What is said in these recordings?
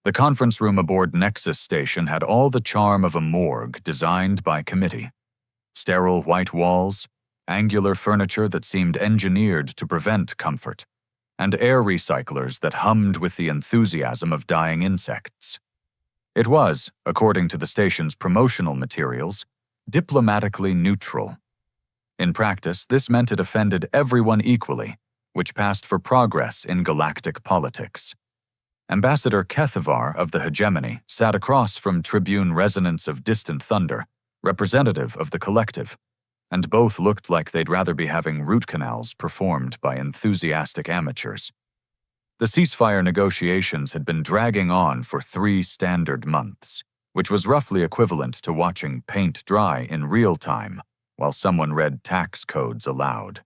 The conference room aboard Nexus Station had all the charm of a morgue designed by committee. Sterile white walls, angular furniture that seemed engineered to prevent comfort, and air recyclers that hummed with the enthusiasm of dying insects. It was, according to the station's promotional materials, diplomatically neutral. In practice, this meant it offended everyone equally, which passed for progress in galactic politics. Ambassador Kethavar of the Hegemony sat across from Tribune Resonance of Distant Thunder, representative of the collective, and both looked like they'd rather be having root canals performed by enthusiastic amateurs. The ceasefire negotiations had been dragging on for 3 standard months, which was roughly equivalent to watching paint dry in real time while someone read tax codes aloud.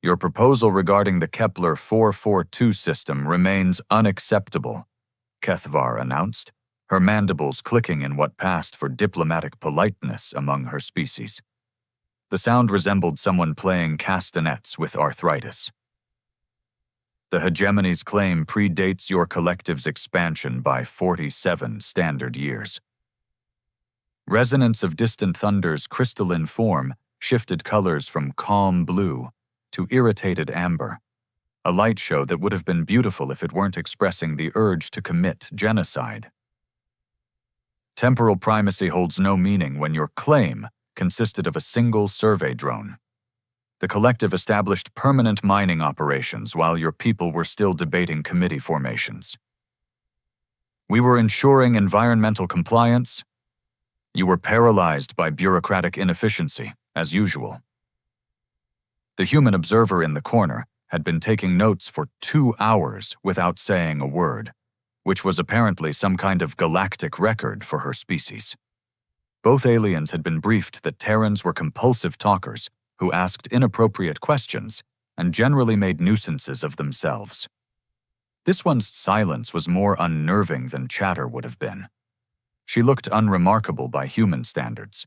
Your proposal regarding the Kepler 442 system remains unacceptable, Kethavar announced, her mandibles clicking in what passed for diplomatic politeness among her species. The sound resembled someone playing castanets with arthritis. The Hegemony's claim predates your collective's expansion by 47 standard years. Resonance of Distant Thunder's crystalline form shifted colors from calm blue to irritated amber, a light show that would have been beautiful if it weren't expressing the urge to commit genocide. Temporal primacy holds no meaning when your claim consisted of a single survey drone. The collective established permanent mining operations while your people were still debating committee formations. We were ensuring environmental compliance. You were paralyzed by bureaucratic inefficiency, as usual. The human observer in the corner had been taking notes for 2 hours without saying a word, which was apparently some kind of galactic record for her species. Both aliens had been briefed that Terrans were compulsive talkers who asked inappropriate questions and generally made nuisances of themselves. This one's silence was more unnerving than chatter would have been. She looked unremarkable by human standards.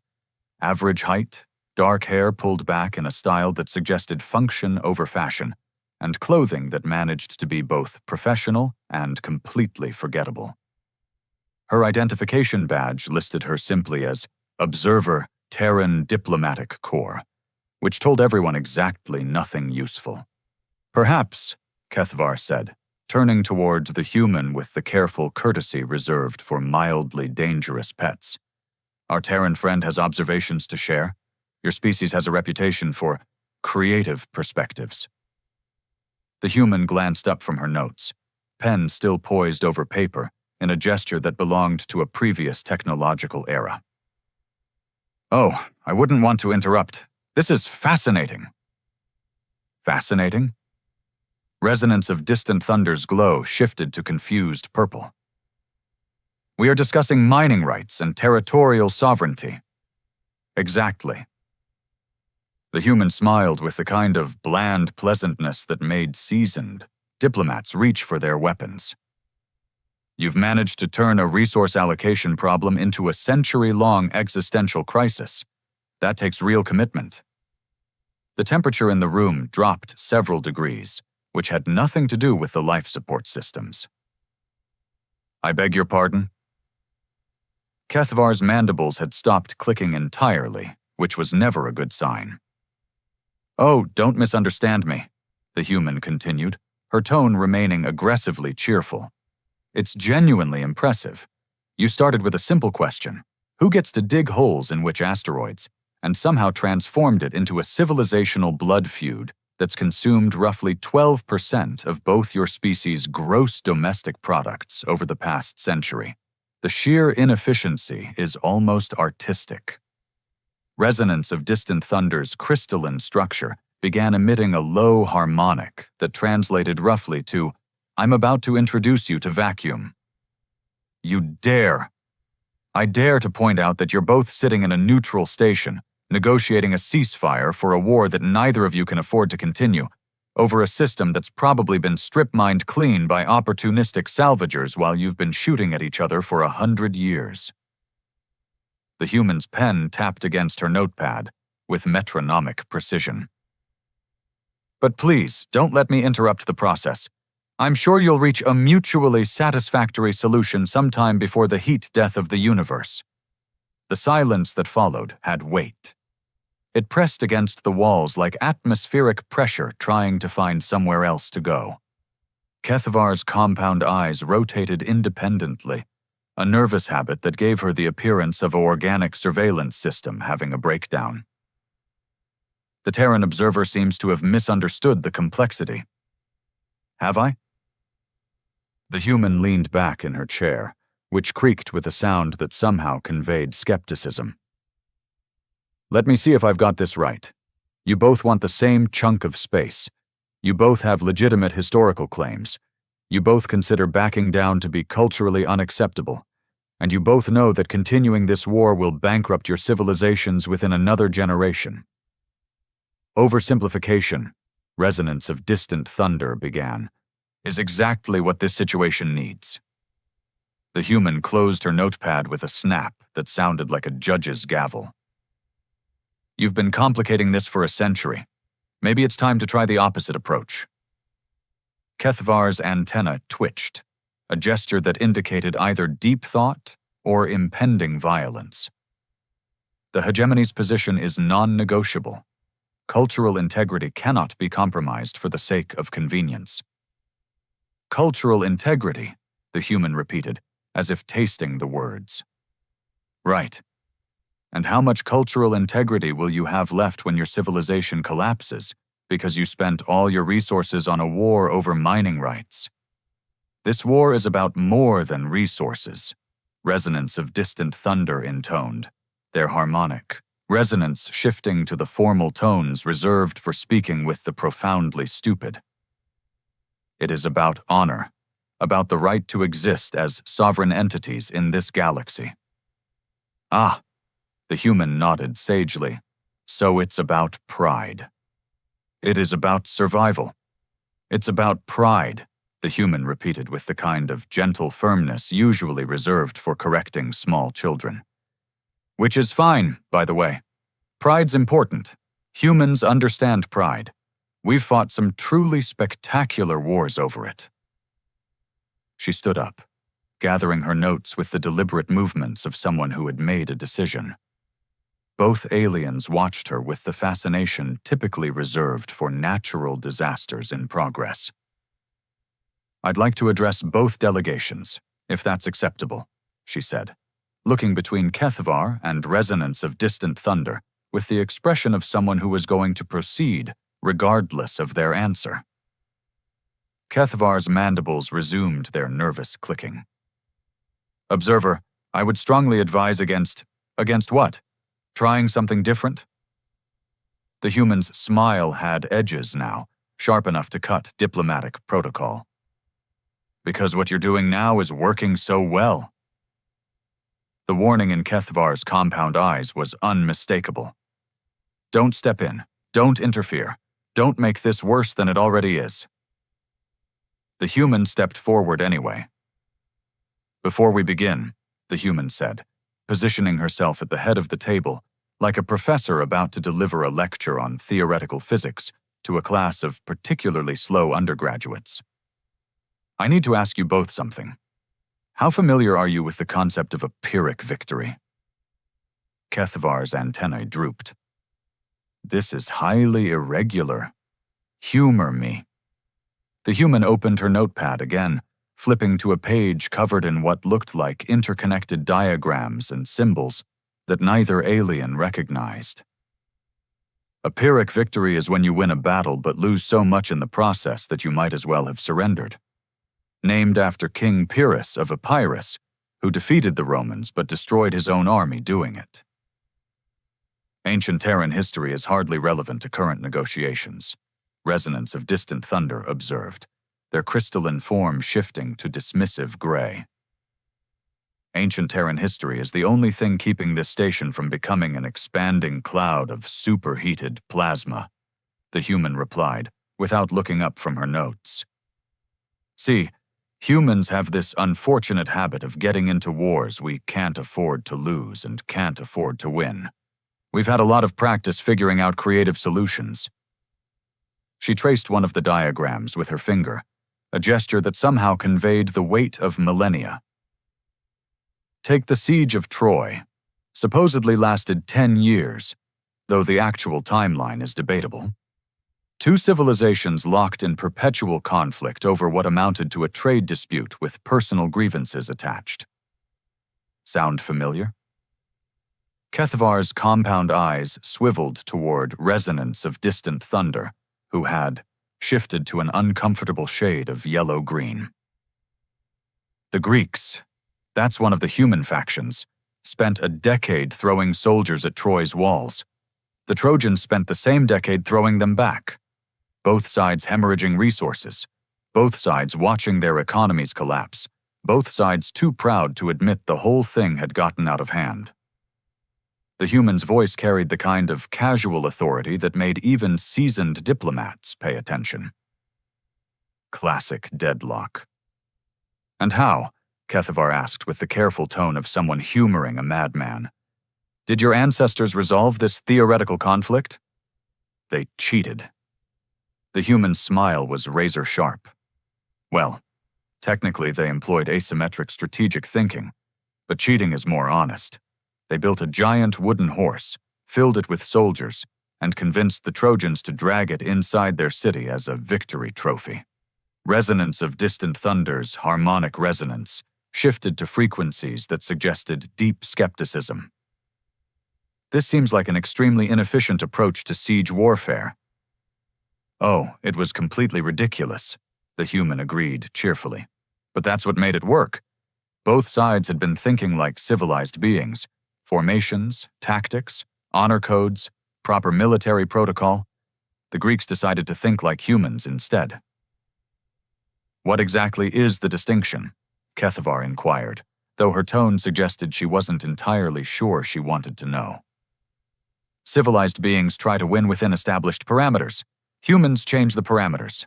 Average height, dark hair pulled back in a style that suggested function over fashion, and clothing that managed to be both professional and completely forgettable. Her identification badge listed her simply as Observer Terran Diplomatic Corps, which told everyone exactly nothing useful. Perhaps, Kethavar said, turning toward the human with the careful courtesy reserved for mildly dangerous pets. Our Terran friend has observations to share. Your species has a reputation for creative perspectives. The human glanced up from her notes, pen still poised over paper, in a gesture that belonged to a previous technological era. Oh, I wouldn't want to interrupt. This is fascinating. Fascinating? Resonance of Distant Thunder's glow shifted to confused purple. We are discussing mining rights and territorial sovereignty. Exactly. The human smiled with the kind of bland pleasantness that made seasoned diplomats reach for their weapons. You've managed to turn a resource allocation problem into a century-long existential crisis. That takes real commitment. The temperature in the room dropped several degrees, which had nothing to do with the life support systems. I beg your pardon? Kethavar's mandibles had stopped clicking entirely, which was never a good sign. Oh, don't misunderstand me, the human continued, her tone remaining aggressively cheerful. It's genuinely impressive. You started with a simple question: who gets to dig holes in which asteroids, and somehow transformed it into a civilizational blood feud that's consumed roughly 12% of both your species' gross domestic products over the past century. The sheer inefficiency is almost artistic. Resonance of Distant Thunder's crystalline structure began emitting a low harmonic that translated roughly to, I'm about to introduce you to vacuum. You dare. I dare to point out that you're both sitting in a neutral station, negotiating a ceasefire for a war that neither of you can afford to continue, over a system that's probably been strip-mined clean by opportunistic salvagers while you've been shooting at each other for 100 years. The human's pen tapped against her notepad with metronomic precision. But please, don't let me interrupt the process. I'm sure you'll reach a mutually satisfactory solution sometime before the heat death of the universe. The silence that followed had weight. It pressed against the walls like atmospheric pressure trying to find somewhere else to go. Kethavar's compound eyes rotated independently, a nervous habit that gave her the appearance of an organic surveillance system having a breakdown. The Terran observer seems to have misunderstood the complexity. Have I? The human leaned back in her chair, which creaked with a sound that somehow conveyed skepticism. Let me see if I've got this right. You both want the same chunk of space. You both have legitimate historical claims. You both consider backing down to be culturally unacceptable. And you both know that continuing this war will bankrupt your civilizations within another generation. Oversimplification, resonance of distant thunder began, is exactly what this situation needs. The human closed her notepad with a snap that sounded like a judge's gavel. You've been complicating this for a century. Maybe it's time to try the opposite approach. Kethavar's antenna twitched, a gesture that indicated either deep thought or impending violence. The hegemony's position is non-negotiable. Cultural integrity cannot be compromised for the sake of convenience. Cultural integrity, the human repeated, as if tasting the words. Right. And how much cultural integrity will you have left when your civilization collapses because you spent all your resources on a war over mining rights? This war is about more than resources. Resonance of distant thunder intoned, their harmonic, resonance shifting to the formal tones reserved for speaking with the profoundly stupid. It is about honor, about the right to exist as sovereign entities in this galaxy. Ah, the human nodded sagely. So it's about pride. It is about survival. It's about pride, the human repeated with the kind of gentle firmness usually reserved for correcting small children. Which is fine, by the way. Pride's important. Humans understand pride. We've fought some truly spectacular wars over it. She stood up, gathering her notes with the deliberate movements of someone who had made a decision. Both aliens watched her with the fascination typically reserved for natural disasters in progress. I'd like to address both delegations, if that's acceptable, she said, looking between Kethavar and resonance of distant thunder with the expression of someone who was going to proceed regardless of their answer. Kethavar's mandibles resumed their nervous clicking. Observer, I would strongly advise against what? Trying something different? The human's smile had edges now, sharp enough to cut diplomatic protocol. Because what you're doing now is working so well. The warning in Kethavar's compound eyes was unmistakable. Don't step in. Don't interfere. Don't make this worse than it already is. The human stepped forward anyway. Before we begin, the human said, positioning herself at the head of the table, like a professor about to deliver a lecture on theoretical physics to a class of particularly slow undergraduates. I need to ask you both something. How familiar are you with the concept of a Pyrrhic victory? Kethavar's antennae drooped. This is highly irregular. Humor me. The human opened her notepad again, flipping to a page covered in what looked like interconnected diagrams and symbols that neither alien recognized. A Pyrrhic victory is when you win a battle but lose so much in the process that you might as well have surrendered. Named after King Pyrrhus of Epirus, who defeated the Romans but destroyed his own army doing it. Ancient Terran history is hardly relevant to current negotiations. Resonance of distant thunder observed, their crystalline form shifting to dismissive gray. Ancient Terran history is the only thing keeping this station from becoming an expanding cloud of superheated plasma, the human replied, without looking up from her notes. See, humans have this unfortunate habit of getting into wars we can't afford to lose and can't afford to win. We've had a lot of practice figuring out creative solutions. She traced one of the diagrams with her finger, a gesture that somehow conveyed the weight of millennia. Take the siege of Troy. Supposedly lasted 10 years, though the actual timeline is debatable. Two civilizations locked in perpetual conflict over what amounted to a trade dispute with personal grievances attached. Sound familiar? Kethavar's compound eyes swiveled toward resonance of distant thunder, who had shifted to an uncomfortable shade of yellow-green. The Greeks, that's one of the human factions, spent a decade throwing soldiers at Troy's walls. The Trojans spent the same decade throwing them back. Both sides hemorrhaging resources, both sides watching their economies collapse, both sides too proud to admit the whole thing had gotten out of hand. The human's voice carried the kind of casual authority that made even seasoned diplomats pay attention. Classic deadlock. And how? Kethavar asked with the careful tone of someone humoring a madman. Did your ancestors resolve this theoretical conflict? They cheated. The human's smile was razor-sharp. Well, technically they employed asymmetric strategic thinking, but cheating is more honest. They built a giant wooden horse, filled it with soldiers, and convinced the Trojans to drag it inside their city as a victory trophy. Resonance of distant thunder's harmonic resonance shifted to frequencies that suggested deep skepticism. This seems like an extremely inefficient approach to siege warfare. Oh, it was completely ridiculous, the human agreed cheerfully. But that's what made it work. Both sides had been thinking like civilized beings. Formations, tactics, honor codes, proper military protocol. The Greeks decided to think like humans instead. What exactly is the distinction? Kethavar inquired, though her tone suggested she wasn't entirely sure she wanted to know. Civilized beings try to win within established parameters. Humans change the parameters.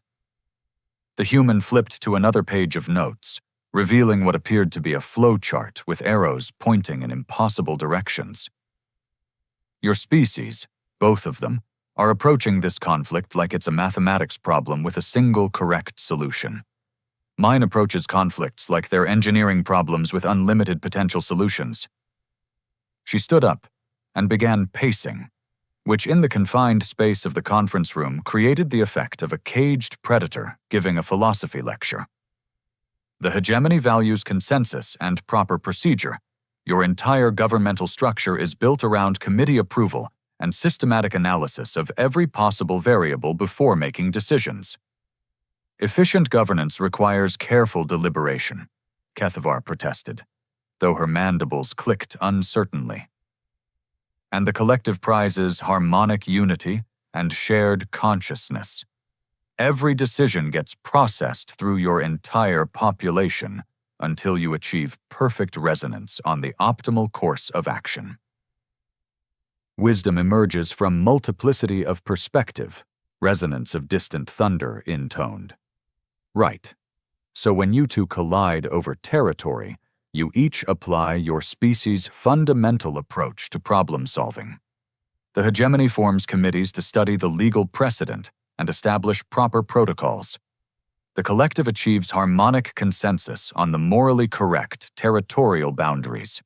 The human flipped to another page of notes, revealing what appeared to be a flowchart with arrows pointing in impossible directions. Your species, both of them, are approaching this conflict like it's a mathematics problem with a single correct solution. Mine approaches conflicts like they're engineering problems with unlimited potential solutions. She stood up and began pacing, which in the confined space of the conference room created the effect of a caged predator giving a philosophy lecture. The hegemony values consensus and proper procedure. Your entire governmental structure is built around committee approval and systematic analysis of every possible variable before making decisions. Efficient governance requires careful deliberation, Kethavar protested, though her mandibles clicked uncertainly. And the collective prize is harmonic unity and shared consciousness. Every decision gets processed through your entire population until you achieve perfect resonance on the optimal course of action. Wisdom emerges from multiplicity of perspective, resonance of distant thunder intoned. Right. So when you two collide over territory, you each apply your species' fundamental approach to problem solving. The hegemony forms committees to study the legal precedent and establish proper protocols. The collective achieves harmonic consensus on the morally correct territorial boundaries.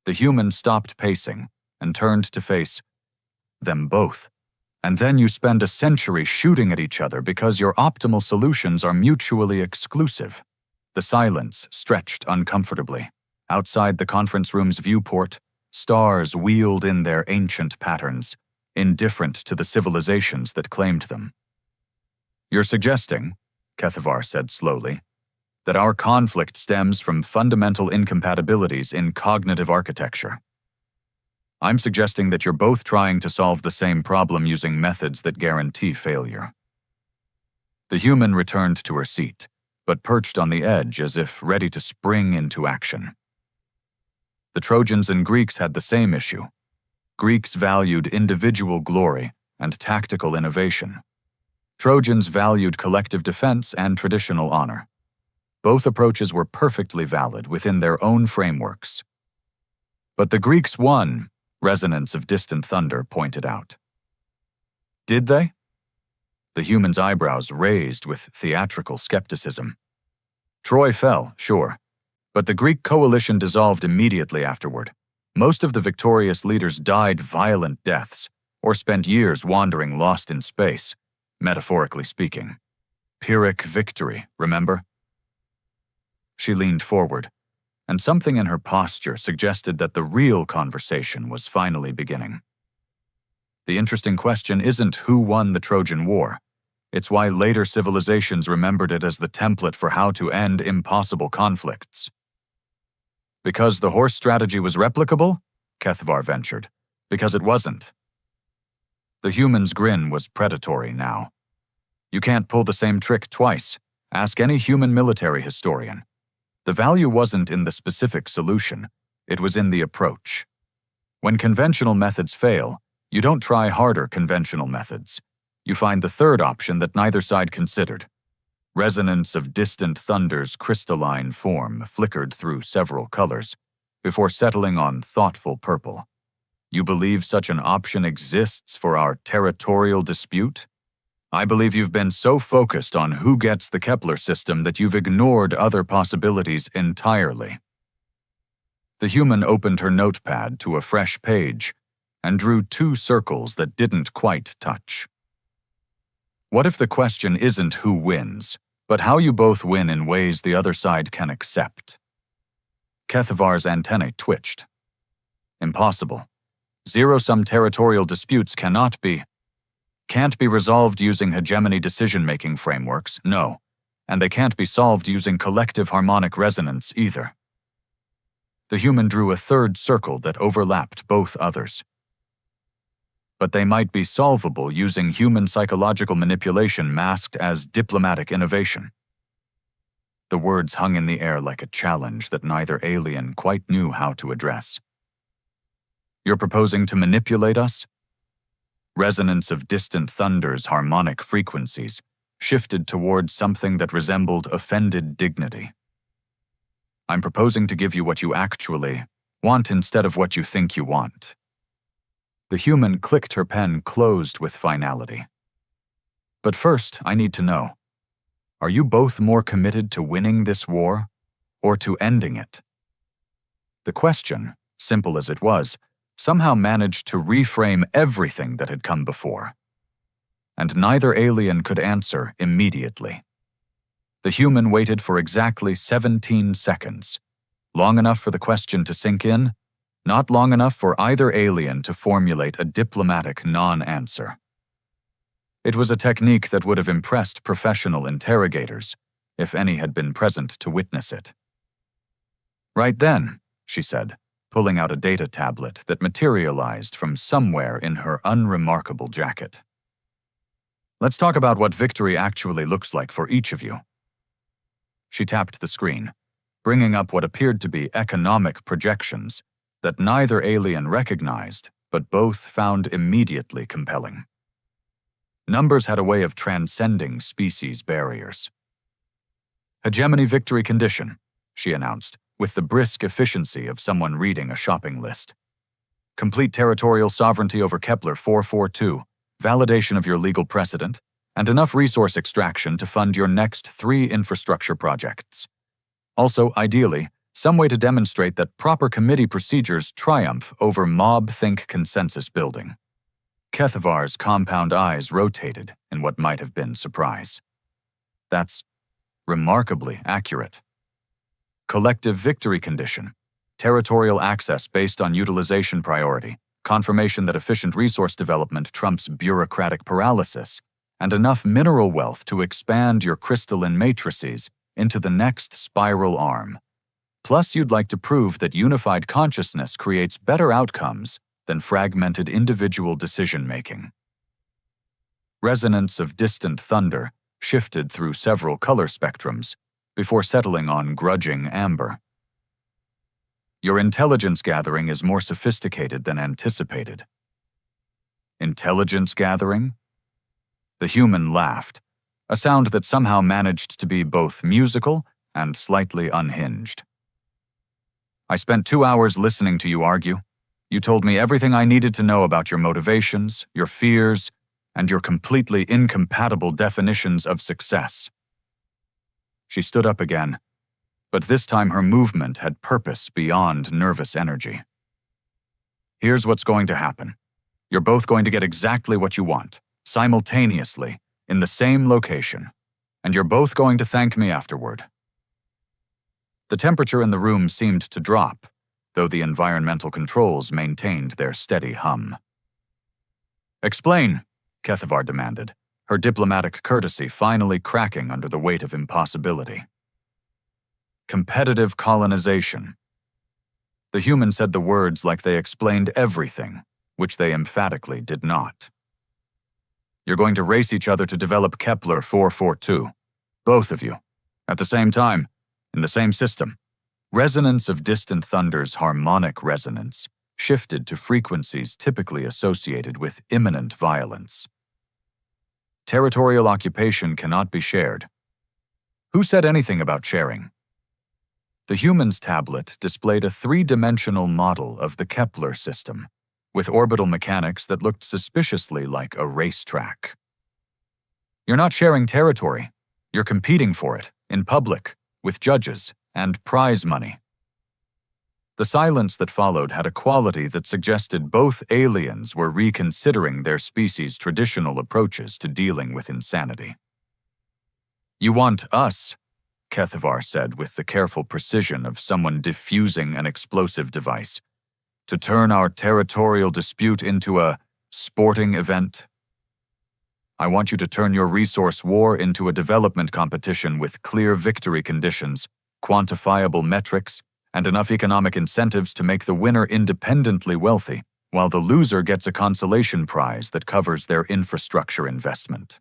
The human stopped pacing and turned to face them both. And then you spend a century shooting at each other because your optimal solutions are mutually exclusive. The silence stretched uncomfortably. Outside the conference room's viewport, stars wheeled in their ancient patterns, indifferent to the civilizations that claimed them. You're suggesting, Kethavar said slowly, that our conflict stems from fundamental incompatibilities in cognitive architecture. I'm suggesting that you're both trying to solve the same problem using methods that guarantee failure. The human returned to her seat, but perched on the edge as if ready to spring into action. The Trojans and Greeks had the same issue. Greeks valued individual glory and tactical innovation. Trojans valued collective defense and traditional honor. Both approaches were perfectly valid within their own frameworks. But the Greeks won, resonance of distant thunder pointed out. Did they? The human's eyebrows raised with theatrical skepticism. Troy fell, sure, but the Greek coalition dissolved immediately afterward. Most of the victorious leaders died violent deaths or spent years wandering lost in space, metaphorically speaking. Pyrrhic victory, remember? She leaned forward, and something in her posture suggested that the real conversation was finally beginning. The interesting question isn't who won the Trojan War. It's why later civilizations remembered it as the template for how to end impossible conflicts. Because the horse strategy was replicable? Kethvar ventured. Because it wasn't. The human's grin was predatory now. You can't pull the same trick twice. Ask any human military historian. The value wasn't in the specific solution, it was in the approach. When conventional methods fail, you don't try harder conventional methods. You find the third option that neither side considered. Resonance of distant thunder's crystalline form flickered through several colors, before settling on thoughtful purple. You believe such an option exists for our territorial dispute? I believe you've been so focused on who gets the Kepler system that you've ignored other possibilities entirely. The human opened her notepad to a fresh page and drew 2 circles that didn't quite touch. What if the question isn't who wins, but how you both win in ways the other side can accept? Kethavar's antennae twitched. Impossible. Zero-sum territorial disputes can't be resolved using hegemony decision-making frameworks, no, and they can't be solved using collective harmonic resonance either. The human drew a third circle that overlapped both others. But they might be solvable using human psychological manipulation masked as diplomatic innovation. The words hung in the air like a challenge that neither alien quite knew how to address. You're proposing to manipulate us? Resonance of distant thunder's harmonic frequencies shifted towards something that resembled offended dignity. I'm proposing to give you what you actually want instead of what you think you want. The human clicked her pen closed with finality. But first, I need to know, are you both more committed to winning this war or to ending it? The question, simple as it was, somehow managed to reframe everything that had come before. And neither alien could answer immediately. The human waited for exactly 17 seconds, long enough for the question to sink in, not long enough for either alien to formulate a diplomatic non-answer. It was a technique that would have impressed professional interrogators, if any had been present to witness it. Right then, she said, pulling out a data tablet that materialized from somewhere in her unremarkable jacket. Let's talk about what victory actually looks like for each of you. She tapped the screen, bringing up what appeared to be economic projections that neither alien recognized, but both found immediately compelling. Numbers had a way of transcending species barriers. Hegemony victory condition, she announced, with the brisk efficiency of someone reading a shopping list. Complete territorial sovereignty over Kepler 442, validation of your legal precedent, and enough resource extraction to fund your next 3 infrastructure projects. Also, ideally, some way to demonstrate that proper committee procedures triumph over mob-think consensus building. Kethavar's compound eyes rotated in what might have been surprise. That's remarkably accurate. Collective victory condition, territorial access based on utilization priority, confirmation that efficient resource development trumps bureaucratic paralysis, and enough mineral wealth to expand your crystalline matrices into the next spiral arm. Plus, you'd like to prove that unified consciousness creates better outcomes than fragmented individual decision-making. Resonance of distant thunder shifted through several color spectrums before settling on grudging amber. Your intelligence gathering is more sophisticated than anticipated. Intelligence gathering? The human laughed, a sound that somehow managed to be both musical and slightly unhinged. I spent 2 hours listening to you argue. You told me everything I needed to know about your motivations, your fears, and your completely incompatible definitions of success." She stood up again, but this time her movement had purpose beyond nervous energy. "Here's what's going to happen. You're both going to get exactly what you want, simultaneously, in the same location, and you're both going to thank me afterward." The temperature in the room seemed to drop, though the environmental controls maintained their steady hum. "Explain," Kethavar demanded, her diplomatic courtesy finally cracking under the weight of impossibility. "Competitive colonization." The human said the words like they explained everything, which they emphatically did not. "You're going to race each other to develop Kepler 442. Both of you. At the same time, in the same system." Resonance of distant thunder's harmonic resonance shifted to frequencies typically associated with imminent violence. "Territorial occupation cannot be shared." Who said anything about sharing? The human's tablet displayed a three-dimensional model of the Kepler system, with orbital mechanics that looked suspiciously like a racetrack. "You're not sharing territory. You're competing for it, in public, with judges and prize money." The silence that followed had a quality that suggested both aliens were reconsidering their species' traditional approaches to dealing with insanity. "You want us," Kethavar said with the careful precision of someone diffusing an explosive device, "to turn our territorial dispute into a sporting event? I want you to turn your resource war into a development competition with clear victory conditions, quantifiable metrics, and enough economic incentives to make the winner independently wealthy, while the loser gets a consolation prize that covers their infrastructure investment."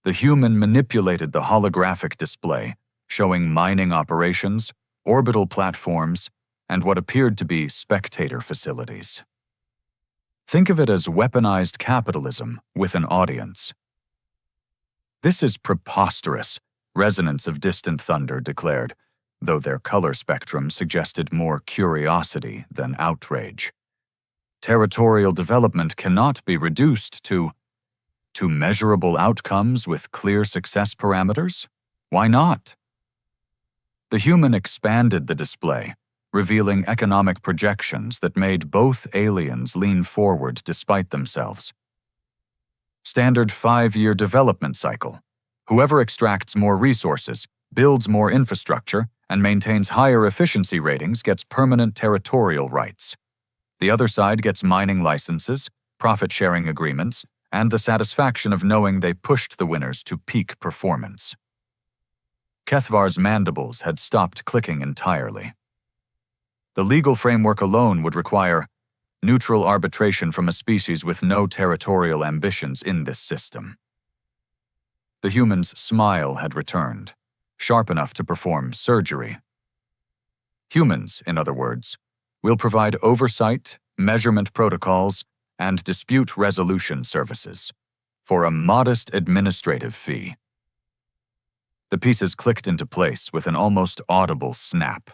The human manipulated the holographic display, showing mining operations, orbital platforms, and what appeared to be spectator facilities. Think of it as weaponized capitalism with an audience. "This is preposterous," Resonance of Distant Thunder declared, though their color spectrum suggested more curiosity than outrage. "Territorial development cannot be reduced to measurable outcomes with clear success parameters? Why not?" The human expanded the display, revealing economic projections that made both aliens lean forward despite themselves. "Standard 5-year development cycle. Whoever extracts more resources, builds more infrastructure, and maintains higher efficiency ratings gets permanent territorial rights. The other side gets mining licenses, profit-sharing agreements, and the satisfaction of knowing they pushed the winners to peak performance." Kethavar's mandibles had stopped clicking entirely. The legal framework alone would require neutral arbitration from a species with no territorial ambitions in this system. The human's smile had returned, sharp enough to perform surgery. "Humans, in other words, will provide oversight, measurement protocols, and dispute resolution services for a modest administrative fee." The pieces clicked into place with an almost audible snap.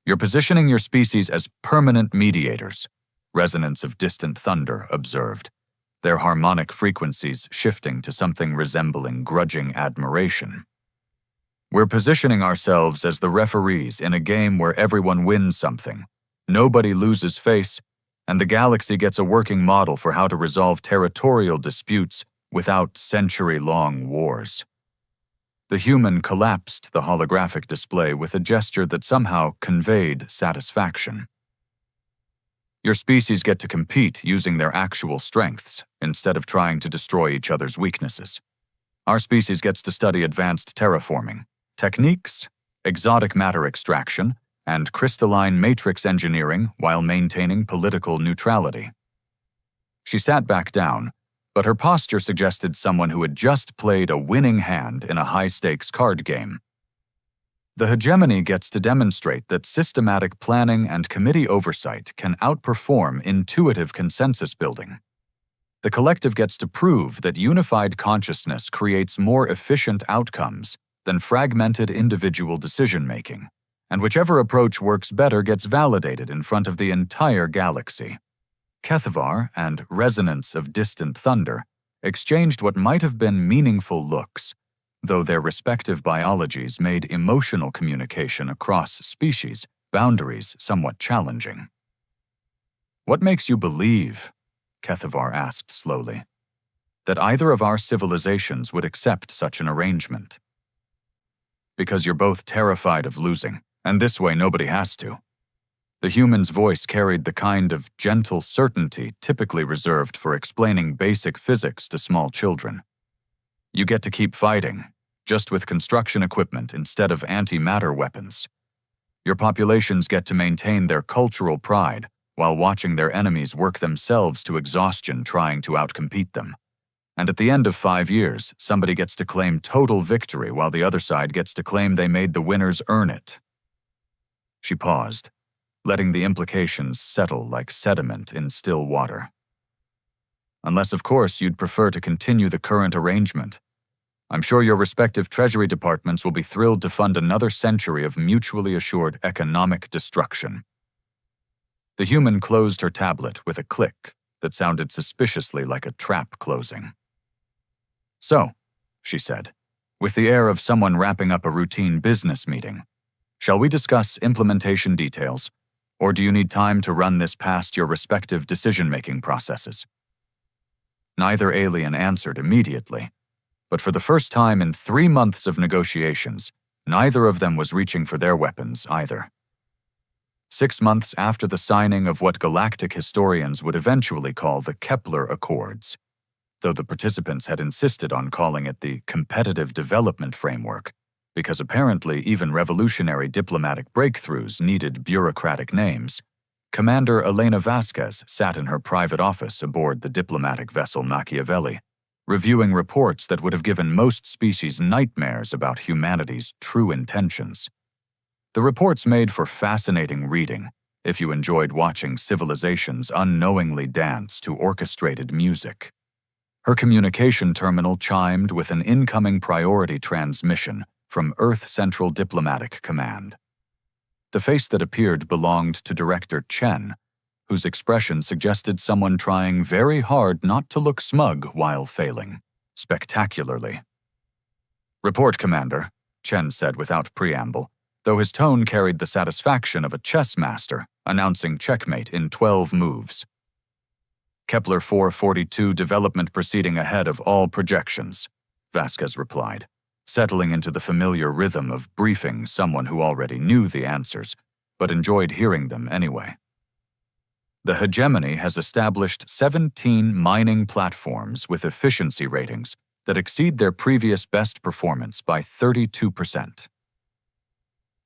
"You're positioning your species as permanent mediators," Resonance of Distant Thunder observed, their harmonic frequencies shifting to something resembling grudging admiration. "We're positioning ourselves as the referees in a game where everyone wins something, nobody loses face, and the galaxy gets a working model for how to resolve territorial disputes without century-long wars." The human collapsed the holographic display with a gesture that somehow conveyed satisfaction. "Your species get to compete using their actual strengths instead of trying to destroy each other's weaknesses. Our species gets to study advanced terraforming, techniques, exotic matter extraction, and crystalline matrix engineering while maintaining political neutrality." She sat back down, but her posture suggested someone who had just played a winning hand in a high-stakes card game. The hegemony gets to demonstrate that systematic planning and committee oversight can outperform intuitive consensus building. The collective gets to prove that unified consciousness creates more efficient outcomes than fragmented individual decision-making, and whichever approach works better gets validated in front of the entire galaxy. Kethavar and Resonance of Distant Thunder exchanged what might have been meaningful looks, though their respective biologies made emotional communication across species boundaries somewhat challenging. "What makes you believe," Kethavar asked slowly, "that either of our civilizations would accept such an arrangement?" "Because you're both terrified of losing, and this way nobody has to." The human's voice carried the kind of gentle certainty typically reserved for explaining basic physics to small children. "You get to keep fighting, just with construction equipment instead of antimatter weapons. Your populations get to maintain their cultural pride while watching their enemies work themselves to exhaustion trying to outcompete them. And at the end of 5 years, somebody gets to claim total victory while the other side gets to claim they made the winners earn it." She paused, letting the implications settle like sediment in still water. "Unless, of course, you'd prefer to continue the current arrangement. I'm sure your respective Treasury departments will be thrilled to fund another century of mutually assured economic destruction." The human closed her tablet with a click that sounded suspiciously like a trap closing. "So," she said, with the air of someone wrapping up a routine business meeting, "shall we discuss implementation details, or do you need time to run this past your respective decision-making processes?" Neither alien answered immediately, but for the first time in 3 months of negotiations, neither of them was reaching for their weapons either. 6 months after the signing of what galactic historians would eventually call the Kepler Accords, though the participants had insisted on calling it the Competitive Development Framework, because apparently even revolutionary diplomatic breakthroughs needed bureaucratic names, Commander Elena Vasquez sat in her private office aboard the diplomatic vessel Machiavelli, reviewing reports that would have given most species nightmares about humanity's true intentions. The reports made for fascinating reading if you enjoyed watching civilizations unknowingly dance to orchestrated music. Her communication terminal chimed with an incoming priority transmission from Earth Central Diplomatic Command. The face that appeared belonged to Director Chen, whose expression suggested someone trying very hard not to look smug while failing, spectacularly. "Report, Commander," Chen said without preamble, though his tone carried the satisfaction of a chess master announcing checkmate in 12 moves. "Kepler 442 development proceeding ahead of all projections," Vasquez replied, settling into the familiar rhythm of briefing someone who already knew the answers, but enjoyed hearing them anyway. "The hegemony has established 17 mining platforms with efficiency ratings that exceed their previous best performance by 32%.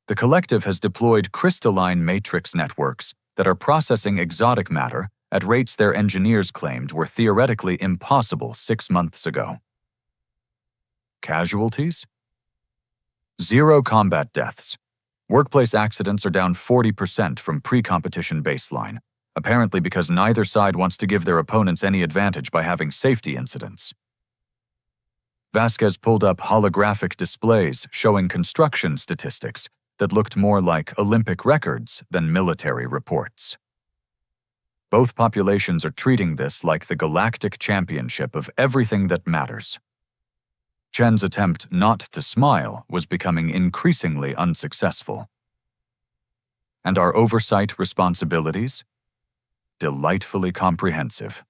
The collective has deployed crystalline matrix networks that are processing exotic matter at rates their engineers claimed were theoretically impossible 6 months ago. Casualties? 0 combat deaths. Workplace accidents are down 40% from pre-competition baseline, apparently because neither side wants to give their opponents any advantage by having safety incidents." Vasquez pulled up holographic displays showing construction statistics that looked more like Olympic records than military reports. "Both populations are treating this like the galactic championship of everything that matters." Chen's attempt not to smile was becoming increasingly unsuccessful. "And our oversight responsibilities?" Delightfully comprehensive.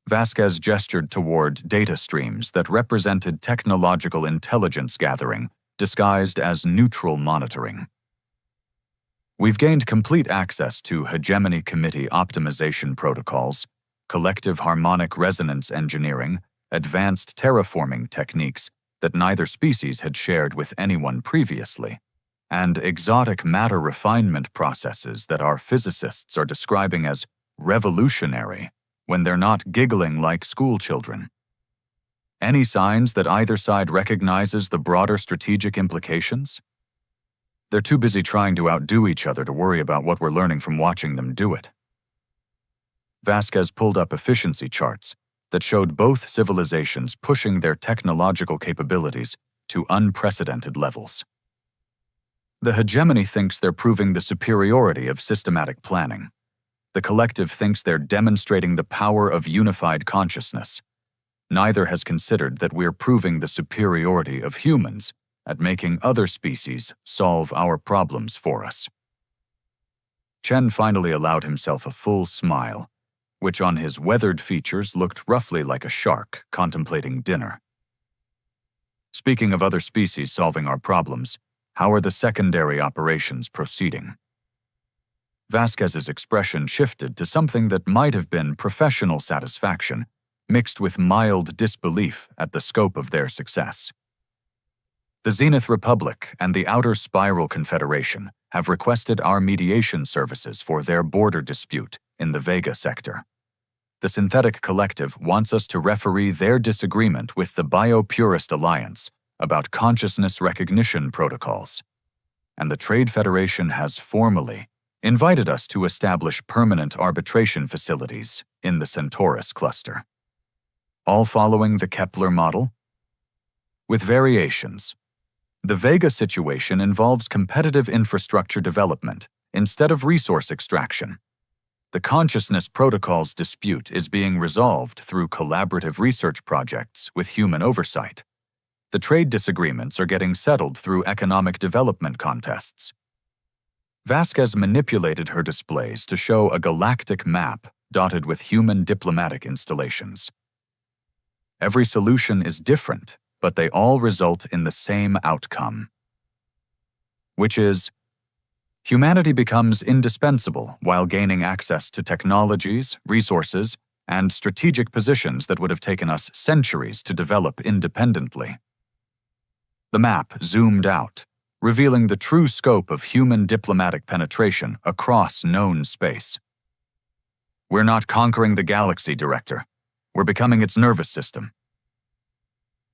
Vasquez gestured toward data streams that represented technological intelligence gathering disguised as neutral monitoring. "We've gained complete access to Hegemony Committee optimization protocols, collective harmonic resonance engineering, advanced terraforming techniques that neither species had shared with anyone previously, and exotic matter refinement processes that our physicists are describing as revolutionary when they're not giggling like schoolchildren. Any signs that either side recognizes the broader strategic implications? They're too busy trying to outdo each other to worry about what we're learning from watching them do it." Vasquez pulled up efficiency charts that showed both civilizations pushing their technological capabilities to unprecedented levels. "The hegemony thinks they're proving the superiority of systematic planning. The collective thinks they're demonstrating the power of unified consciousness. Neither has considered that we're proving the superiority of humans at making other species solve our problems for us. Chen finally allowed himself a full smile, which on his weathered features looked roughly like a shark contemplating dinner. Speaking of other species solving our problems, how are the secondary operations proceeding? Vasquez's expression shifted to something that might have been professional satisfaction, mixed with mild disbelief at the scope of their success. The Zenith Republic and the Outer Spiral Confederation have requested our mediation services for their border dispute in the Vega sector. The Synthetic Collective wants us to referee their disagreement with the Biopurist Alliance about consciousness recognition protocols. And the Trade Federation has formally invited us to establish permanent arbitration facilities in the Centaurus cluster. All following the Kepler model? With variations. The Vega situation involves competitive infrastructure development instead of resource extraction. The consciousness protocols dispute is being resolved through collaborative research projects with human oversight. The trade disagreements are getting settled through economic development contests. Vasquez manipulated her displays to show a galactic map dotted with human diplomatic installations. Every solution is different, but they all result in the same outcome, which is humanity becomes indispensable while gaining access to technologies, resources, and strategic positions that would have taken us centuries to develop independently. The map zoomed out, revealing the true scope of human diplomatic penetration across known space. We're not conquering the galaxy, Director. We're becoming its nervous system.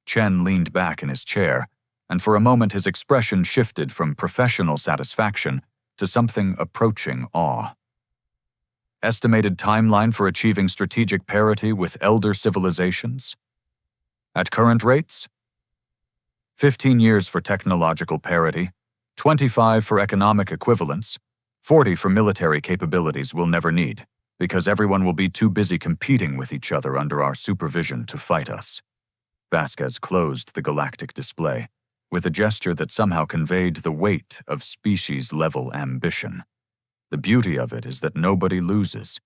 Chen leaned back in his chair, and for a moment his expression shifted from professional satisfaction to something approaching awe. Estimated timeline for achieving strategic parity with elder civilizations? At current rates? 15 years for technological parity, 25 for economic equivalence, 40 for military capabilities we'll never need, because everyone will be too busy competing with each other under our supervision to fight us. Vasquez closed the galactic display with a gesture that somehow conveyed the weight of species-level ambition. The beauty of it is that nobody loses.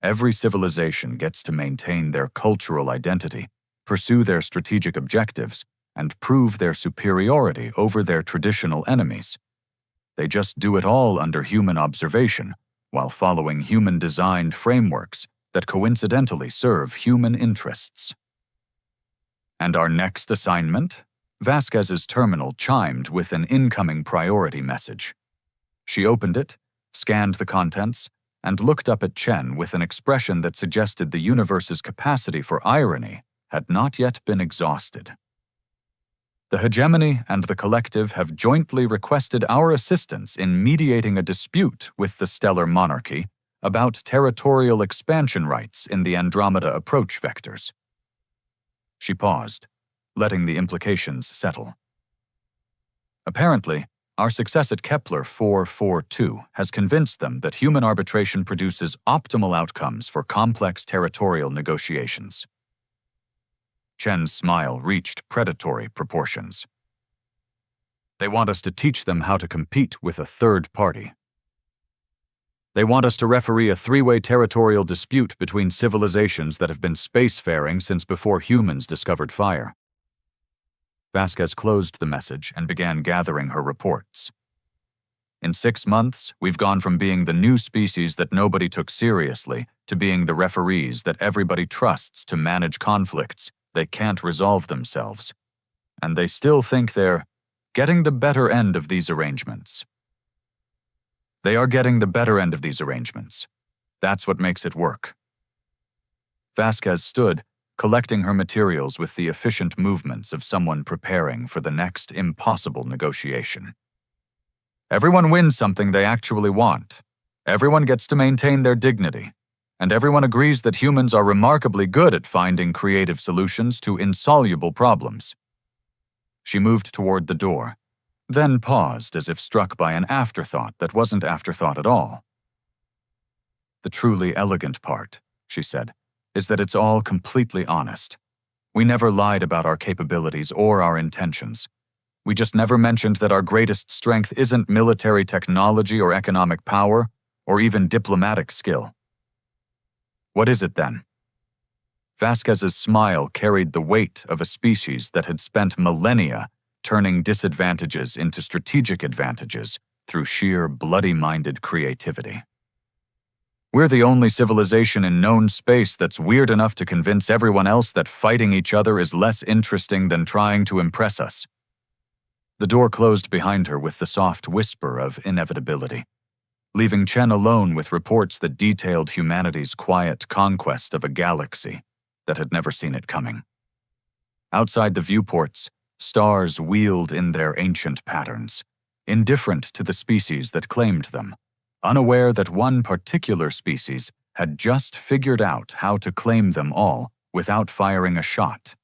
Every civilization gets to maintain their cultural identity, pursue their strategic objectives, and prove their superiority over their traditional enemies. They just do it all under human observation, while following human-designed frameworks that coincidentally serve human interests. And our next assignment? Vasquez's terminal chimed with an incoming priority message. She opened it, scanned the contents, and looked up at Chen with an expression that suggested the universe's capacity for irony had not yet been exhausted. The hegemony and the collective have jointly requested our assistance in mediating a dispute with the stellar monarchy about territorial expansion rights in the Andromeda approach vectors. She paused, letting the implications settle. Apparently, our success at Kepler 442 has convinced them that human arbitration produces optimal outcomes for complex territorial negotiations. Chen's smile reached predatory proportions. They want us to teach them how to compete with a third party. They want us to referee a three-way territorial dispute between civilizations that have been spacefaring since before humans discovered fire. Vasquez closed the message and began gathering her reports. In 6 months, we've gone from being the new species that nobody took seriously to being the referees that everybody trusts to manage conflicts they can't resolve themselves. And they still think they're getting the better end of these arrangements. They are getting the better end of these arrangements. That's what makes it work. Vasquez stood, collecting her materials with the efficient movements of someone preparing for the next impossible negotiation. Everyone wins something they actually want. Everyone gets to maintain their dignity. And everyone agrees that humans are remarkably good at finding creative solutions to insoluble problems. She moved toward the door, then paused as if struck by an afterthought that wasn't afterthought at all. The truly elegant part, she said, is that it's all completely honest. We never lied about our capabilities or our intentions. We just never mentioned that our greatest strength isn't military technology or economic power, or even diplomatic skill. What is it then? Vasquez's smile carried the weight of a species that had spent millennia turning disadvantages into strategic advantages through sheer bloody-minded creativity. We're the only civilization in known space that's weird enough to convince everyone else that fighting each other is less interesting than trying to impress us. The door closed behind her with the soft whisper of inevitability, leaving Chen alone with reports that detailed humanity's quiet conquest of a galaxy that had never seen it coming. Outside the viewports, stars wheeled in their ancient patterns, indifferent to the species that claimed them, unaware that one particular species had just figured out how to claim them all without firing a shot.